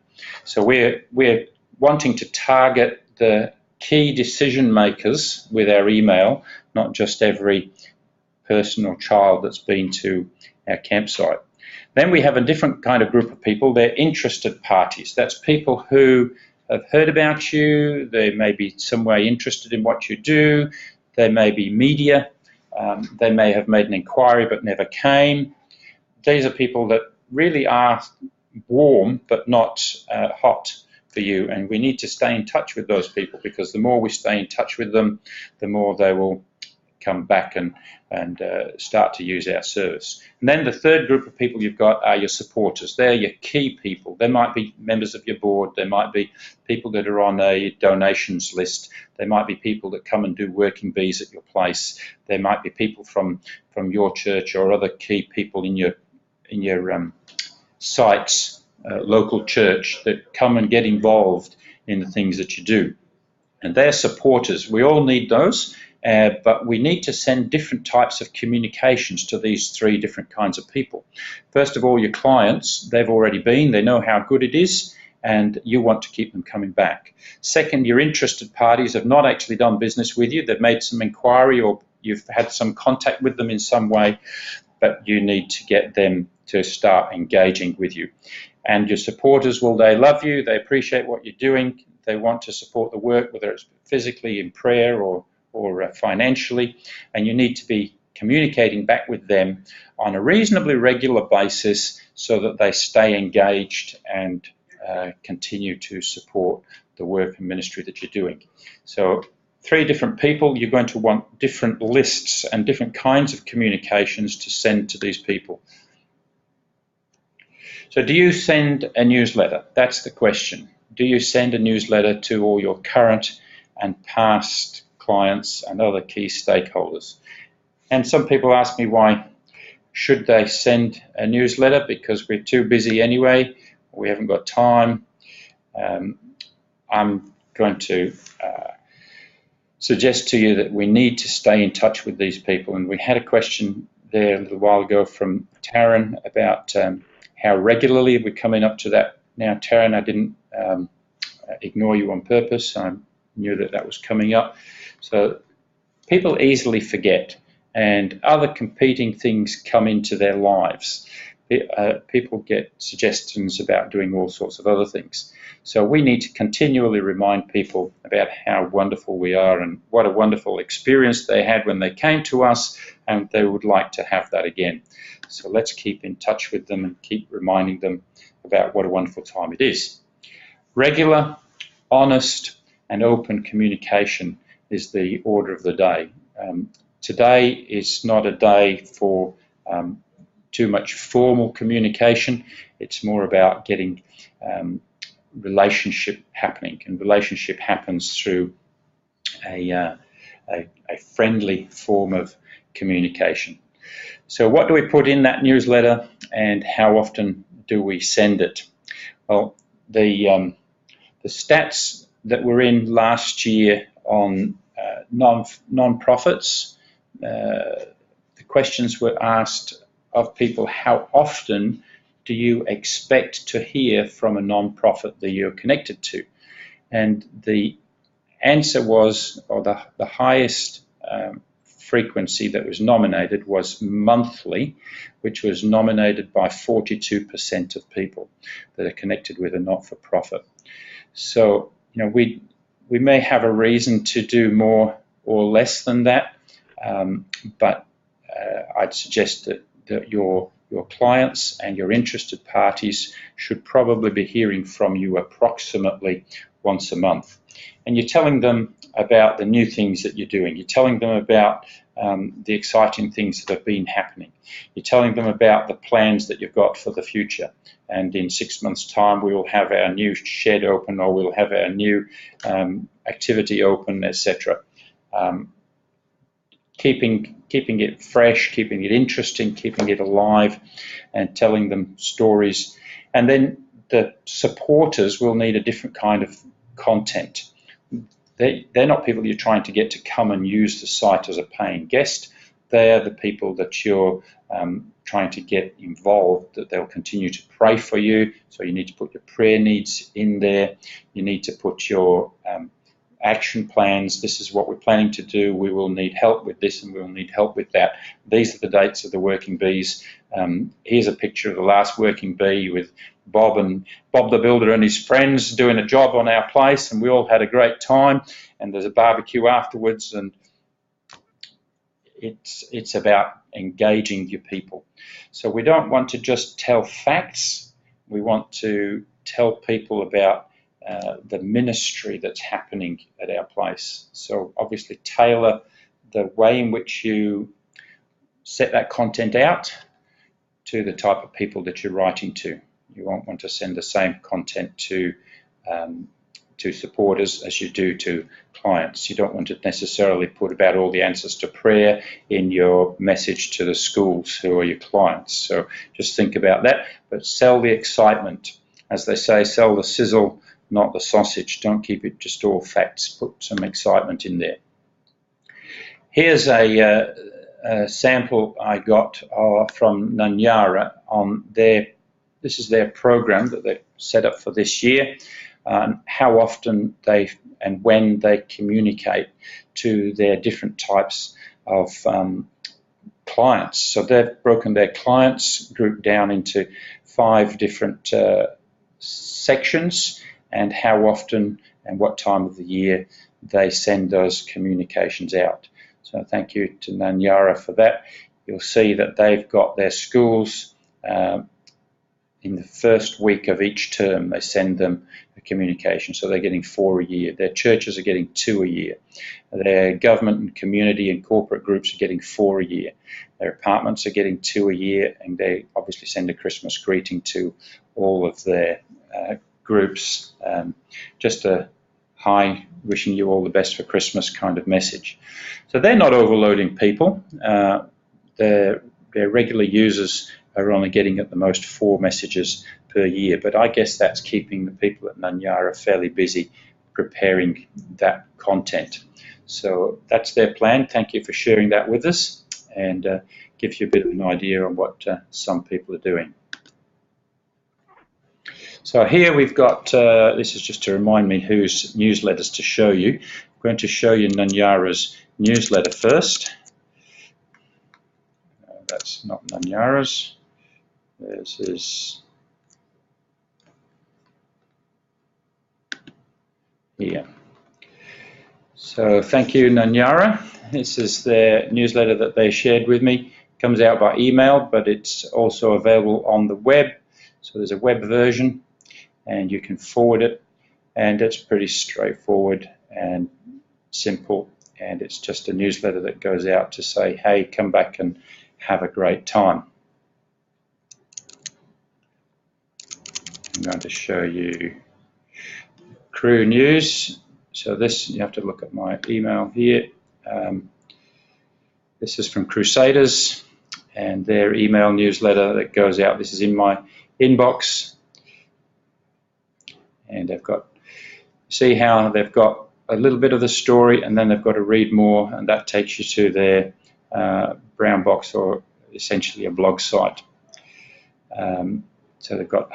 So we're wanting to target the key decision makers with our email, not just every person or child that's been to our campsite. Then we have a different kind of group of people. They're interested parties. That's people who have heard about you, they may be some way interested in what you do, they may be media, they may have made an inquiry but never came. These are people that really are warm but not hot for you, and we need to stay in touch with those people, because the more we stay in touch with them, the more they will come back and start to use our service. And then the third group of people you've got are your supporters. They're your key people. They might be members of your board. They might be people that are on a donations list. They might be people that come and do working bees at your place. They might be people from your church or other key people in your site's local church that come and get involved in the things that you do. And they're supporters. We all need those. But we need to send different types of communications to these three different kinds of people. First of all, your clients, they've already been, they know how good it is, and you want to keep them coming back. Second, your interested parties have not actually done business with you, they've made some inquiry or you've had some contact with them in some way, but you need to get them to start engaging with you. And your supporters, well, they love you, they appreciate what you're doing, they want to support the work, whether it's physically in prayer or financially, and you need to be communicating back with them on a reasonably regular basis so that they stay engaged and continue to support the work and ministry that you're doing. So three different people, you're going to want different lists and different kinds of communications to send to these people. So do you send a newsletter? That's the question. Do you send a newsletter to all your current and past clients and other key stakeholders? And some people ask me, why should they send a newsletter? Because we're too busy anyway, we haven't got time. I'm going to suggest to you that we need to stay in touch with these people. And we had a question there a little while ago from Taryn about how regularly we're coming up to that. Now, Taryn, I didn't ignore you on purpose. I knew that that was coming up. So people easily forget, and other competing things come into their lives. People get suggestions about doing all sorts of other things. So we need to continually remind people about how wonderful we are and what a wonderful experience they had when they came to us, and they would like to have that again. So let's keep in touch with them and keep reminding them about what a wonderful time it is. Regular, honest, and open communication is the order of the day. Today is not a day for too much formal communication. It's more about getting relationship happening, and relationship happens through a friendly form of communication. So what do we put in that newsletter, and how often do we send it? Well, the stats that were in last year on non-profits, the questions were asked of people: how often do you expect to hear from a non-profit that you're connected to? And the answer was, or the highest frequency that was nominated was monthly, which was nominated by 42% of people that are connected with a not-for-profit. So, you know, we may have a reason to do more or less than that, but I'd suggest that your clients and your interested parties should probably be hearing from you approximately once a month. And you're telling them about the new things that you're doing. You're telling them about the exciting things that have been happening. You're telling them about the plans that you've got for the future. And in 6 months' time, we will have our new shed open, or we'll have our new activity open, etc. Keeping it fresh, keeping it interesting, keeping it alive, and telling them stories. And then the supporters will need a different kind of content. They're not people you're trying to get to come and use the site as a paying guest. They are the people that you're trying to get involved, that they'll continue to pray for you. So you need to put your prayer needs in there. You need to put your action plans. This is what we're planning to do. We will need help with this, and we will need help with that. These are the dates of the working bees. Here's a picture of the last working bee with Bob the builder and his friends doing a job on our place, and we all had a great time, and there's a barbecue afterwards. And it's about engaging your people. So we don't want to just tell facts. We want to tell people about the ministry that's happening at our place. So obviously tailor the way in which you set that content out to the type of people that you're writing to. You won't want to send the same content to supporters as you do to clients. You don't want to necessarily put about all the answers to prayer in your message to the schools who are your clients. So just think about that, but sell the excitement. As they say, sell the sizzle, not the sausage. Don't keep it just all facts. Put some excitement in there. Here's a sample I got from Nanyara on this is their program that they've set up for this year, how often they and when they communicate to their different types of clients. So they've broken their clients group down into 5 different sections, and how often and what time of the year they send those communications out. So thank you to Nanyara for that. You'll see that they've got their schools in the first week of each term. They send them a communication, so they're getting 4 a year. Their churches are getting 2 a year. Their government and community and corporate groups are getting 4 a year. Their apartments are getting 2 a year, and they obviously send a Christmas greeting to all of their groups, just a hi, wishing you all the best for Christmas kind of message. So they're not overloading people. Their regular users are only getting at the most 4 messages per year, but I guess that's keeping the people at Nanyara fairly busy preparing that content. So that's their plan. Thank you for sharing that with us, and gives you a bit of an idea on what some people are doing. So here we've got, this is just to remind me whose newsletters to show you. I'm going to show you Nanyara's newsletter first. That's not Nanyara's. This is here. So thank you, Nanyara. This is their newsletter that they shared with me. It comes out by email, but it's also available on the web. So there's a web version, and you can forward it, and it's pretty straightforward and simple, and it's just a newsletter that goes out to say, hey, come back and have a great time. I'm going to show you Crew News. So this, you have to look at my email here. This is from Crusaders and their email newsletter that goes out. This is in my inbox. And they've got, see how they've got a little bit of the story and then they've got to read more, and that takes you to their brown box, or essentially a blog site. So they've got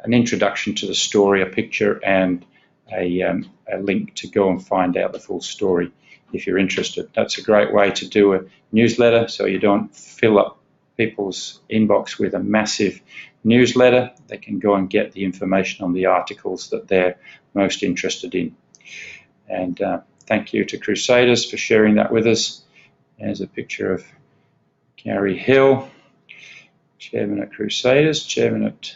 an introduction to the story, a picture, and a link to go and find out the full story if you're interested. That's a great way to do a newsletter, so you don't fill up people's inbox with a massive newsletter. They can go and get the information on the articles that they're most interested in. And thank you to Crusaders for sharing that with us. There's a picture of Gary Hill, Chairman at Crusaders, Chairman at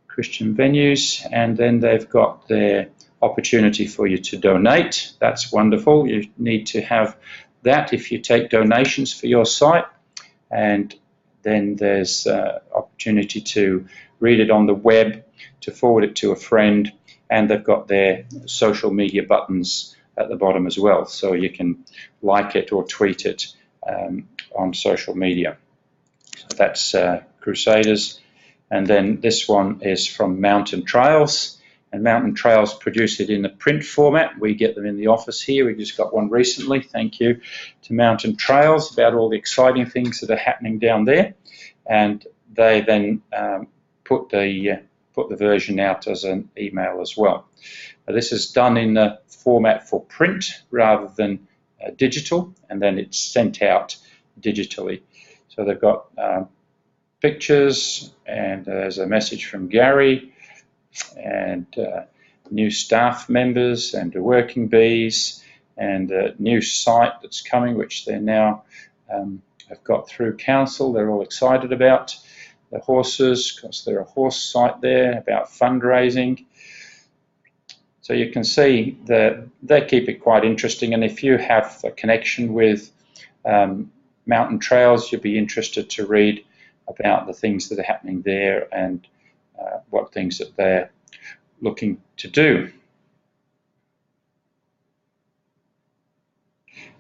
Christian Venues, and then they've got their opportunity for you to donate. That's wonderful. You need to have that if you take donations for your site, and then there's opportunity to read it on the web, to forward it to a friend, and they've got their social media buttons at the bottom as well, so you can like it or tweet it on social media. So that's Crusaders. And then this one is from Mountain Trails, and Mountain Trails produce it in the print format. We get them in the office here. We just got one recently. Thank you to Mountain Trails about all the exciting things that are happening down there. And they then put the version out as an email as well. This is done in the format for print rather than digital, and then it's sent out digitally. So they've got pictures, and there's a message from Gary, and new staff members, and the working bees, and a new site that's coming, which they now have got through council. They're all excited about the horses, because they're a horse site there, about fundraising. So you can see that they keep it quite interesting, and if you have a connection with Mountain Trails, you'll be interested to read about the things that are happening there and what things that they're looking to do.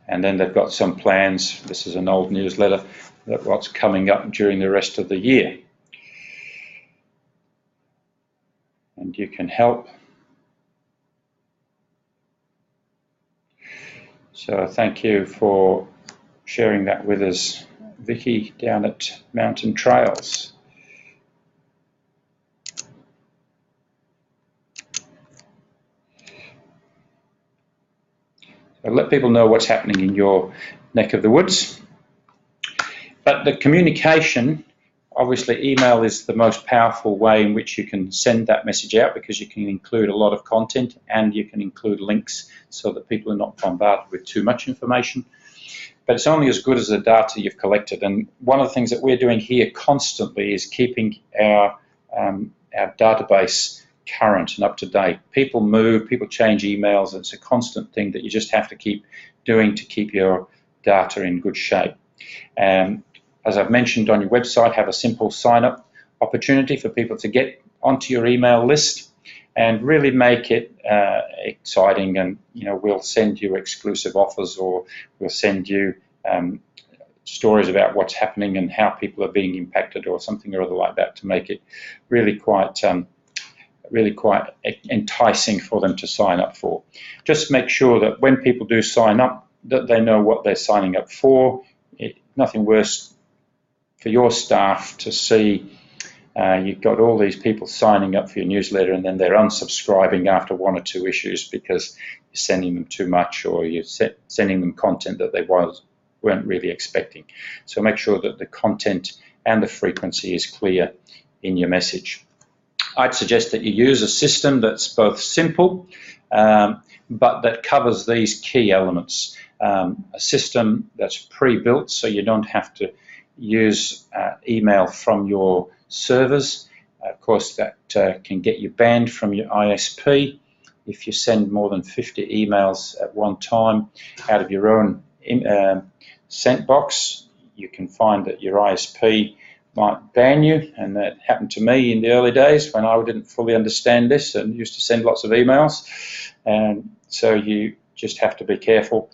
And then they've got some plans. This is an old newsletter, that what's coming up during the rest of the year. And you can help. So thank you for sharing that with us, Vicky, down at Mountain Trails. So let people know what's happening in your neck of the woods. But the communication, obviously email is the most powerful way in which you can send that message out, because you can include a lot of content and you can include links so that people are not bombarded with too much information. But it's only as good as the data you've collected. And one of the things that we're doing here constantly is keeping our database current and up to date. People move, people change emails. It's a constant thing that you just have to keep doing to keep your data in good shape. As I've mentioned, on your website, have a simple sign-up opportunity for people to get onto your email list, and really make it exciting. And we'll send you exclusive offers, or we'll send you stories about what's happening and how people are being impacted, or something or other like that, to make it really quite enticing for them to sign up for. Just make sure that when people do sign up, that they know what they're signing up for. Nothing worse for your staff to see you've got all these people signing up for your newsletter, and then they're unsubscribing after one or two issues because you're sending them too much, or you're sending them content that they weren't really expecting. So make sure that the content and the frequency is clear in your message. I'd suggest that you use a system that's both simple but that covers these key elements. A system that's pre-built, so you don't have to use email from your servers. Of course, that can get you banned from your ISP if you send more than 50 emails at one time out of your own sent box. You can find that your ISP might ban you, and that happened to me in the early days when I didn't fully understand this and used to send lots of emails. And so you just have to be careful.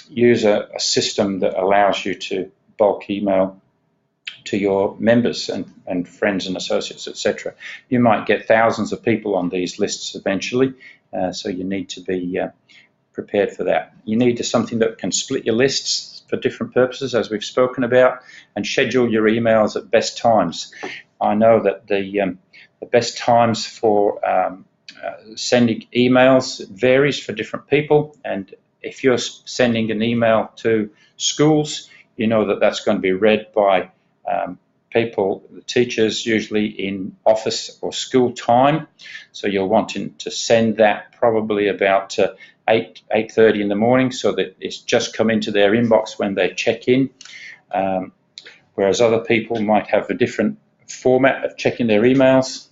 Use a system that allows you to bulk email to your members and friends and associates, etc. You might get thousands of people on these lists eventually, so you need to be prepared for that. You need something that can split your lists for different purposes, as we've spoken about, and schedule your emails at best times. I know that the best times for sending emails varies for different people, and if you're sending an email to schools, you know that that's going to be read by people, the teachers, usually in office or school time. So you're wanting to send that probably about 8:30 in the morning, so that it's just come into their inbox when they check in. Whereas other people might have a different format of checking their emails.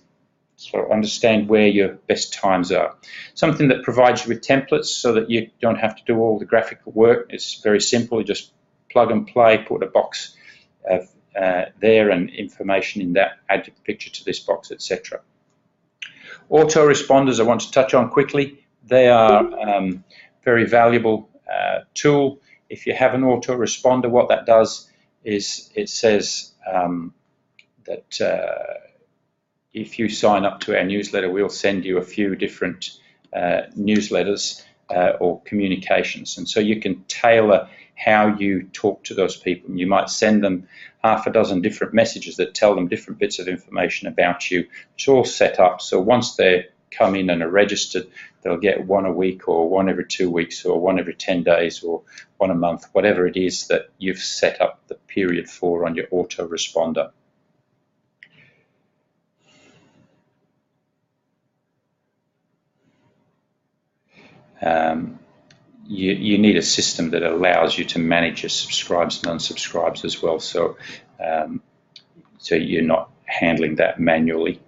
So understand where your best times are. Something that provides you with templates so that you don't have to do all the graphical work. It's very simple. You just plug and play, put a box there and information in that, add a picture to this box, etc. Autoresponders I want to touch on quickly. They are very valuable tool. If you have an autoresponder, what that does is it says that if you sign up to our newsletter, we'll send you a few different newsletters or communications. And so you can tailor how you talk to those people. You might send them half a dozen different messages that tell them different bits of information about you. It's all set up, so once they come in and are registered, they'll get one a week or one every 2 weeks or one every 10 days or one a month, whatever it is that you've set up the period for on your autoresponder. You need a system that allows you to manage your subscribes and unsubscribes as well, so so you're not handling that manually.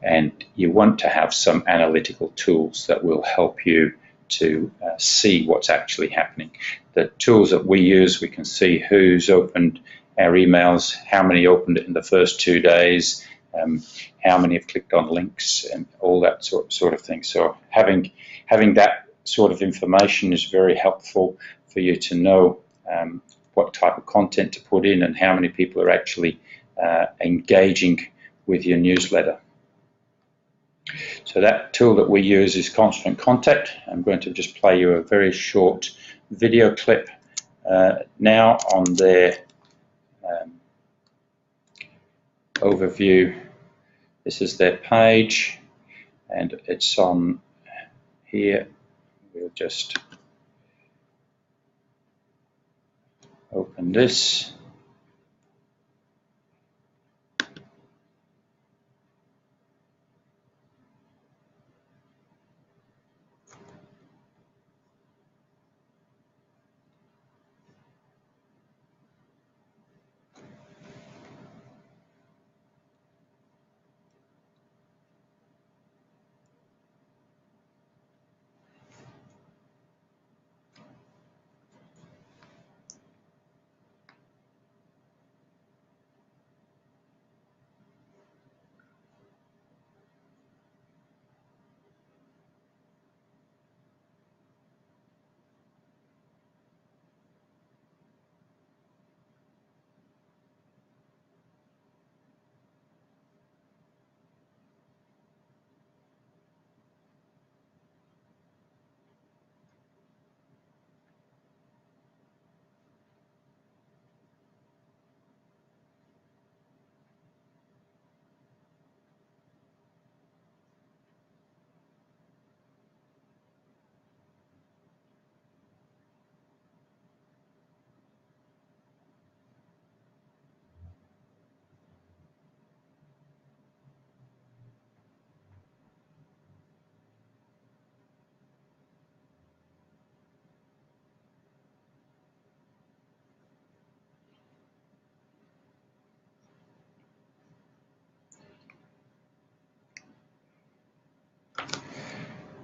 And you want to have some analytical tools that will help you to see what's actually happening. The tools that we use, we can see who's opened our emails, how many opened it in the first 2 days, how many have clicked on links, and all that sort of thing. So having that sort of information is very helpful for you to know what type of content to put in and how many people are actually engaging with your newsletter. So that tool that we use is Constant Contact. I'm going to just play you a very short video clip now on their overview. This is their page, and it's on here. We'll just open this.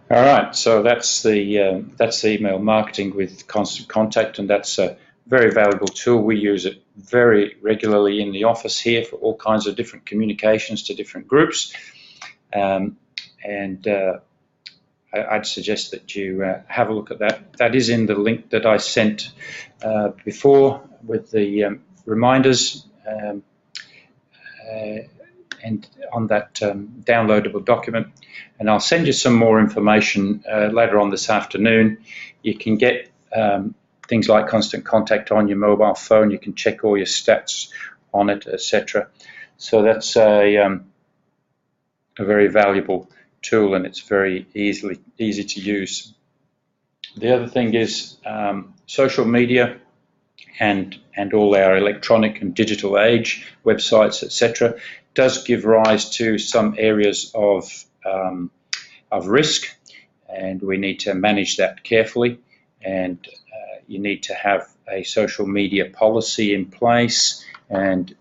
All right, so that's the email marketing with Constant Contact, and that's a very valuable tool. We use it very regularly in the office here for all kinds of different communications to different groups. I'd suggest that you have a look at that. That is in the link that I sent before with the reminders, and on that downloadable document. And I'll send you some more information later on this afternoon. You can get things like Constant Contact on your mobile phone. You can check all your stats on it, etc. So that's a very valuable tool, and it's very easy to use. The other thing is social media and all our electronic and digital age, websites, etc., does give rise to some areas of risk, and we need to manage that carefully. And you need to have a social media policy in place, and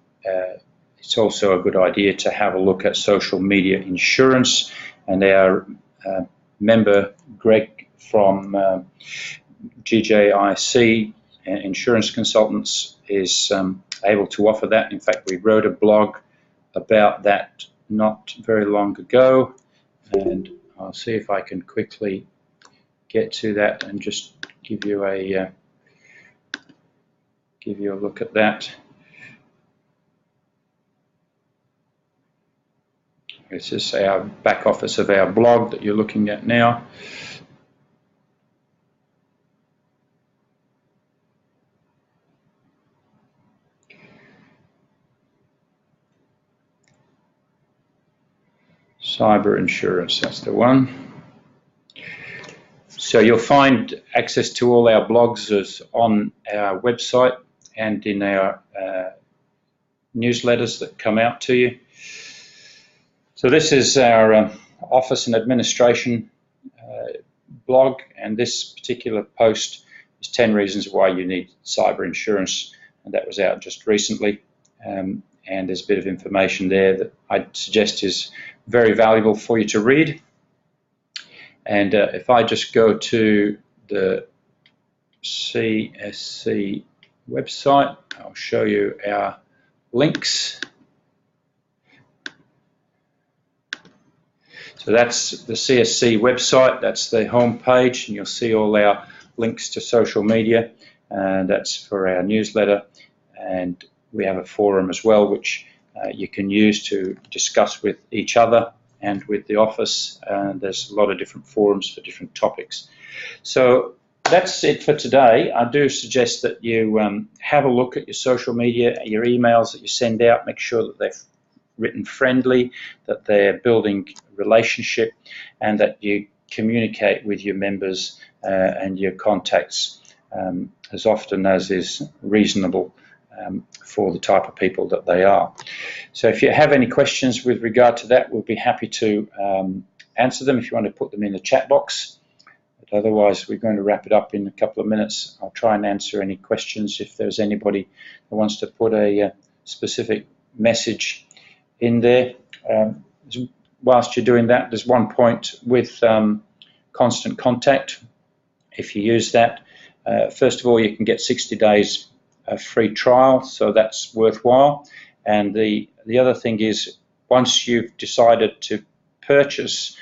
it's also a good idea to have a look at social media insurance. And our member Greg from GJIC Insurance Consultants is able to offer that. In fact, we wrote a blog about that not very long ago, and I'll see if I can quickly get to that and just give you a look at that. This is our back office of our blog that you're looking at now. Cyber insurance, that's the one. So you'll find access to all our blogs on our website and in our newsletters that come out to you. So this is our office and administration blog, and this particular post is 10 reasons why you need cyber insurance, and that was out just recently. And there's a bit of information there that I'd suggest is very valuable for you to read. And if I just go to the CSC website, I'll show you our links. So that's the CSC website, that's the home page, and you'll see all our links to social media, and that's for our newsletter. And we have a forum as well, which you can use to discuss with each other and with the office. There's a lot of different forums for different topics. So that's it for today. I do suggest that you have a look at your social media, your emails that you send out. Make sure that they're written friendly, that they're building relationship, and that you communicate with your members and your contacts as often as is reasonable for the type of people that they are. So if you have any questions with regard to that, we'll be happy to answer them if you want to put them in the chat box. But otherwise, we're going to wrap it up in a couple of minutes. I'll try and answer any questions if there's anybody who wants to put a specific message in there. Whilst you're doing that, there's one point with Constant Contact. If you use that, first of all, you can get 60 days a free trial, so that's worthwhile. And the other thing is, once you've decided to purchase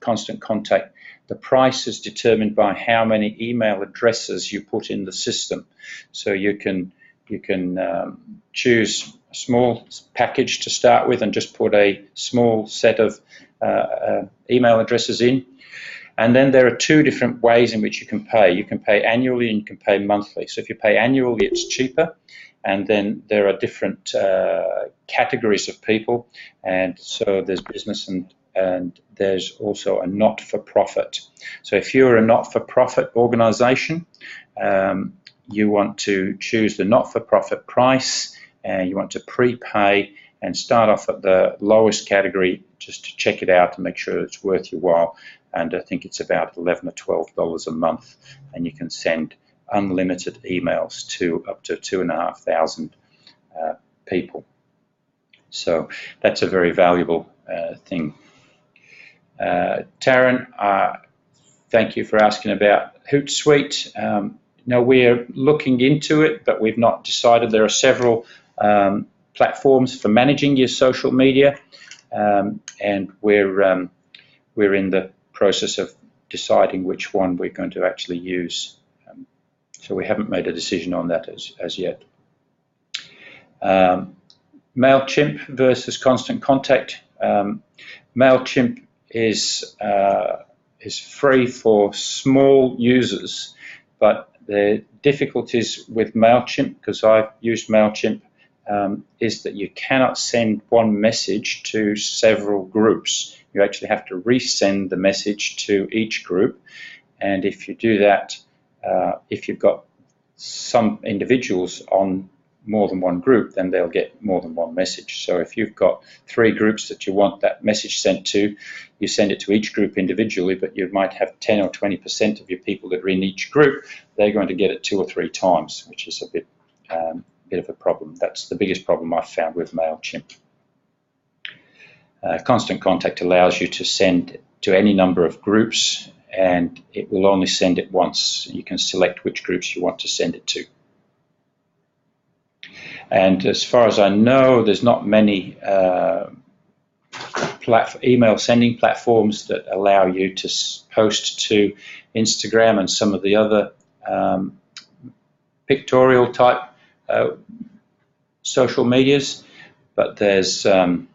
Constant Contact, the price is determined by how many email addresses you put in the system. So you can choose a small package to start with and just put a small set of email addresses in. And then there are two different ways in which you can pay. You can pay annually and you can pay monthly. So if you pay annually, it's cheaper. And then there are different categories of people. And so there's business and there's also a not-for-profit. So if you're a not-for-profit organization, you want to choose the not-for-profit price, and you want to prepay and start off at the lowest category just to check it out and make sure it's worth your while. And I think it's about $11 or $12 a month, and you can send unlimited emails to up to 2,500 people. So that's a very valuable thing. Taryn, thank you for asking about Hootsuite. no, we're looking into it, but we've not decided. There are several platforms for managing your social media, and we're in the process of deciding which one we're going to actually use. So we haven't made a decision on that as yet. MailChimp versus Constant Contact. MailChimp is free for small users, but the difficulties with MailChimp, because I've used MailChimp, is that you cannot send one message to several groups. You actually have to resend the message to each group, and if you do that, if you've got some individuals on more than one group, then they'll get more than one message. So if you've got 3 groups that you want that message sent to, you send it to each group individually, but you might have 10 or 20% of your people that are in each group. They're going to get it 2 or 3 times, which is a bit of a problem. That's the biggest problem I've found with MailChimp. Constant Contact allows you to send to any number of groups, and it will only send it once. You can select which groups you want to send it to. And as far as I know, there's not many email sending platforms that allow you to post to Instagram and some of the other pictorial type social medias, but you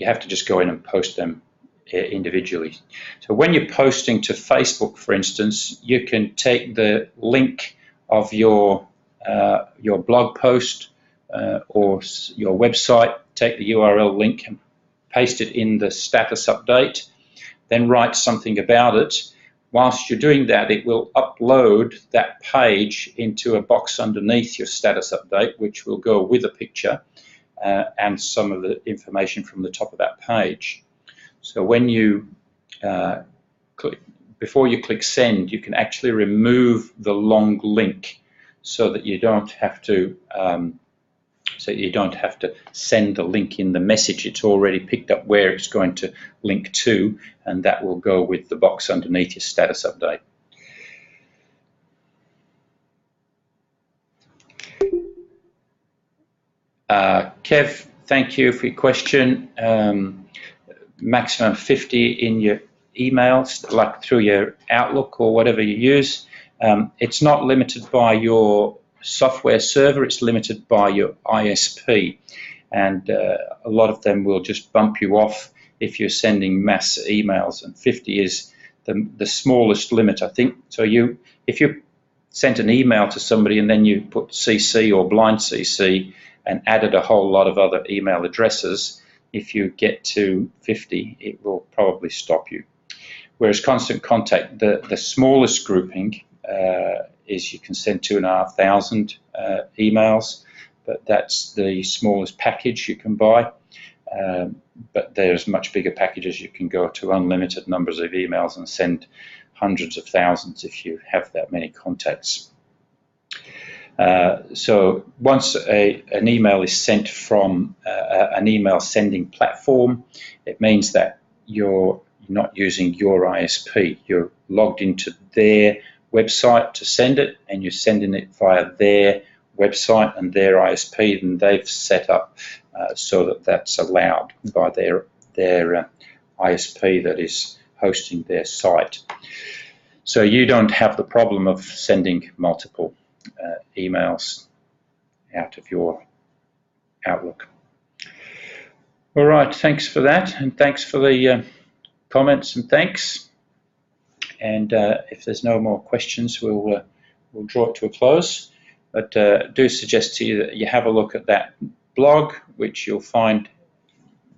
have to just go in and post them individually. So when you're posting to Facebook, for instance, you can take the link of your blog post or your website, take the URL link and paste it in the status update, then write something about it. Whilst you're doing that, it will upload that page into a box underneath your status update, which will go with a picture and some of the information from the top of that page. So when you before you click send, you can actually remove the long link so that you don't have to send the link in the message. It's already picked up where it's going to link to, and that will go with the box underneath your status update. Kev, thank you for your question. Maximum 50 in your emails, like through your Outlook or whatever you use. It's not limited by your software server, it's limited by your ISP, and a lot of them will just bump you off if you're sending mass emails, and 50 is the smallest limit, I think. So if you sent an email to somebody and then you put CC or blind CC and added a whole lot of other email addresses, if you get to 50, it will probably stop you. Whereas Constant Contact, the smallest grouping is you can send 2,500 emails, but that's the smallest package you can buy. But there's much bigger packages. You can go to unlimited numbers of emails and send hundreds of thousands if you have that many contacts. So once an email is sent from an email sending platform, it means that you're not using your ISP. You're logged into their website to send it, and you're sending it via their website and their ISP, and they've set up so that that's allowed by their ISP that is hosting their site. So you don't have the problem of sending multiple emails out of your Outlook. All right, thanks for that, and thanks for the comments and thanks. And if there's no more questions, we'll draw it to a close. But do suggest to you that you have a look at that blog, which you'll find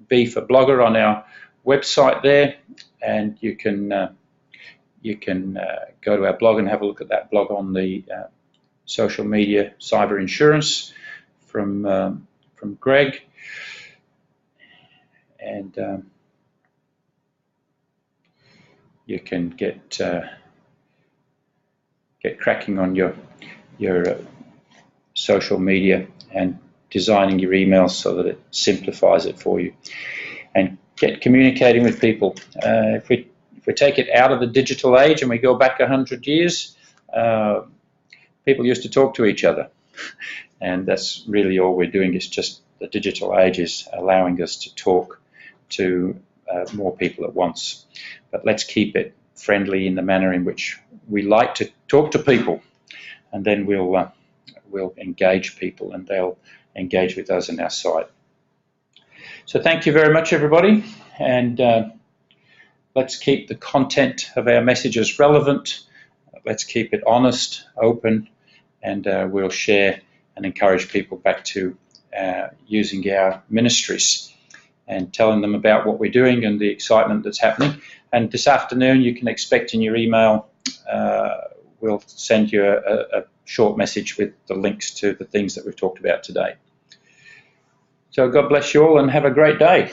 B for Blogger on our website there, and you can go to our blog and have a look at that blog on the social media cyber insurance from Greg, and you can get cracking on your social media and designing your emails so that it simplifies it for you, and get communicating with people. If If we take it out of the digital age and we go back 100 years, people used to talk to each other. And that's really all we're doing, is just the digital age is allowing us to talk to more people at once. But let's keep it friendly in the manner in which we like to talk to people, and then we'll engage people and they'll engage with us in our site. So thank you very much, everybody, and let's keep the content of our messages relevant. Let's keep it honest, open, and we'll share and encourage people back to using our ministries and telling them about what we're doing and the excitement that's happening. And this afternoon, you can expect in your email, we'll send you a short message with the links to the things that we've talked about today. So God bless you all and have a great day.